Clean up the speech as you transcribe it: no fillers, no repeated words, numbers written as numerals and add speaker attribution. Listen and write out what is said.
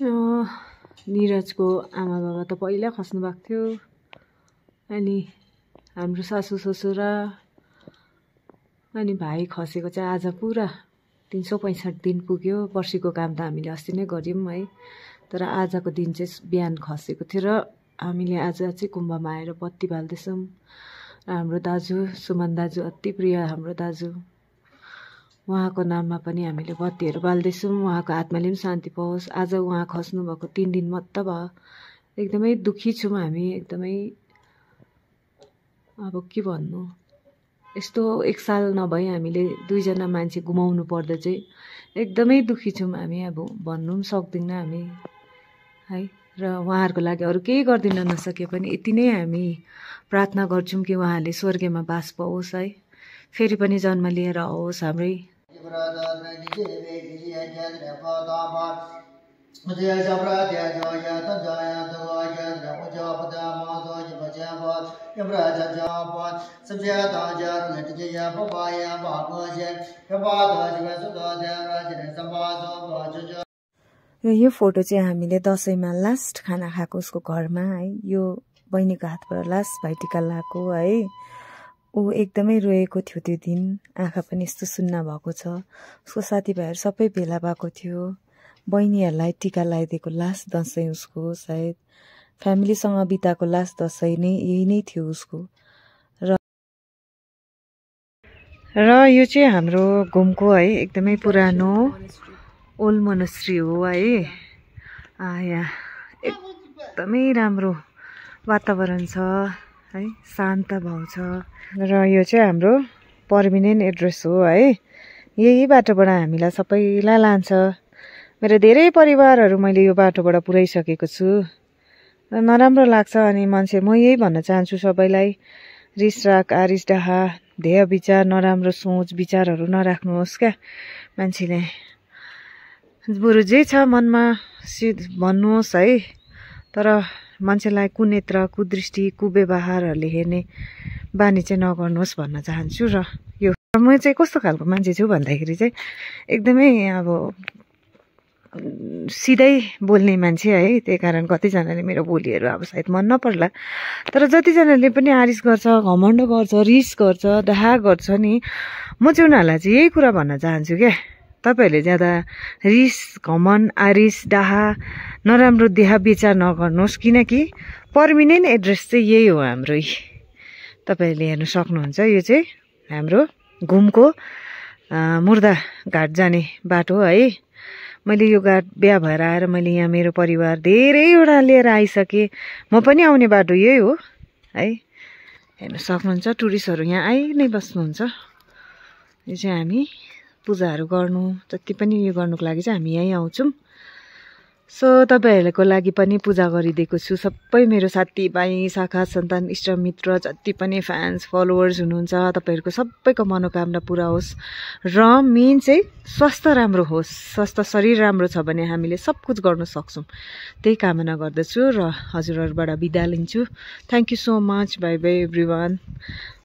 Speaker 1: निरजको आमा बाबा त पहिला खस्नु भएको थियो। अनि हाम्रो सासू ससुरा अनि भाइ खसेको चाहिँ आज पुरा 365 दिन पुग्यो। पर्सीको काम त हामीले अस्ति नै गऱ्यौँ है, तर आजको दिन चाहिँ बिहान खसेको थियो र हामीले आज चाहिँ कुम्भमा आएर बत्ती बाल्दैछौँ। हाम्रो दाजु सुमन दाजु अति प्रिय हाम्रो दाजु, उहाँको नाममा पनि हामीले बत्तीहरू बाल्दैछौँ। उहाँको आत्माले पनि शान्ति पाओस्। आज उहाँ खस्नु भएको 3 दिन मात्र भयो। एकदमै दुखी छौँ हामी, एकदमै अब के भन्नु, यस्तो 1 साल नभई हामीले 2 जना मान्छे गुमाउनु पर्दा चाहिँ एकदमै दुखी छौँ हामी। अब भन्नु पनि सक्दैनौँ हामी है। र उहाँहरूको लागि अरू केही गर्दिन नसके पनि यति नै हामी प्रार्थना गर्छौँ कि उहाँले स्वर्गमा बास पाओस् है, फेरि पनि जन्म लिएर आओस् हाम्रै। यो फोटो चाहिँ हामीले दसैँमा लास्ट खाना खाएको उसको घरमा है। यो बहिनीको हातबाट लास्ट भाइटिका लगाएको है। ऊ एकदमै रोएको थियो त्यो दिन, आँखा पनि यस्तो सुन्न भएको छ। उसको साथीभाइहरू सबै भेला भएको थियो। बहिनीहरूलाई टिका लगाइदिएको लास्ट दसैँ उसको, सायद फ्यामिलीसँग बिताएको लास्ट दसैँ नै यही नै थियो उसको। र यो चाहिँ हाम्रो घुमको है एकदमै पुरानो ओल्ड मोनेस्ट्री हो है। यहाँ एकदमै राम्रो वातावरण छ है, शान्त भाव छ। र यो चाहिँ हाम्रो पर्मिनेन्ट एड्रेस हो है। यही बाटोबाट हामीलाई सबैलाई लान्छ। मेरो धेरै परिवारहरू मैले यो बाटोबाट पुर्याइसकेको छु। नराम्रो लाग्छ अनि मान्छे, म यही भन्न चाहन्छु सबैलाई, रिस राग आरिस डाहा ध्येय विचार नराम्रो सोच विचारहरू नराख्नुहोस् क्या। मान्छेले बरु जे छ मनमा भन्नुहोस् है, तर मान्छेलाई कुनेत्र कुदृष्टि कुव्यवहारहरूले हेर्ने बानी चाहिँ नगर्नुहोस् भन्न चाहन्छु। र यो म चाहिँ कस्तो खालको मान्छे छु भन्दाखेरि चाहिँ एकदमै अब सिधै बोल्ने मान्छे है। त्यही कारण कतिजनाले मेरो बोलीहरू अब सायद मन नपर्ला, तर जतिजनाले पनि आरिस गर्छ, घमण्ड गर्छ, रिस गर्छ, डाहा गर्छ नि, म चाहिँ उनीहरूलाई चाहिँ यही कुरा भन्न चाहन्छु क्या। तपाईँहरूले ज्यादा रिस घमण्ड आरिस डाहा नराम्रो देहा विचार नगर्नुहोस्, किनकि पर्मिनेन्ट एड्रेस चाहिँ यही हो हाम्रो। तपाईँहरूले हेर्नु सक्नुहुन्छ, यो चाहिँ हाम्रो घुमको मुर्दा घाट जाने बाटो है। मैले यो घाट बिहा भएर आएर मैले यहाँ मेरो परिवार धेरैवटा लिएर आइसकेँ। म पनि आउने बाटो यही हो है। हेर्नु सक्नुहुन्छ, टुरिस्टहरू यहाँ आइ नै बस्नुहुन्छ। यो चाहिँ हामी पूजाहरू गर्नु जति पनि यो गर्नुको लागि चाहिँ हामी यहीँ आउँछौँ। सो तपाईँहरूको लागि पनि पूजा गरिदिएको छु। सबै मेरो साथीभाइ शाखा सन्तान इष्टमित्र जति पनि फ्यान्स फलोवर्स हुनुहुन्छ, तपाईँहरूको सबैको मनोकामना पुरा होस् र मेन चाहिँ स्वास्थ्य राम्रो होस्। स्वास्थ्य शरीर राम्रो छ भने हामीले सब कुछ गर्न सक्छौँ, त्यही कामना गर्दछु र हजुरहरूबाट बिदा लिन्छु। Thank you so much. By by everyone.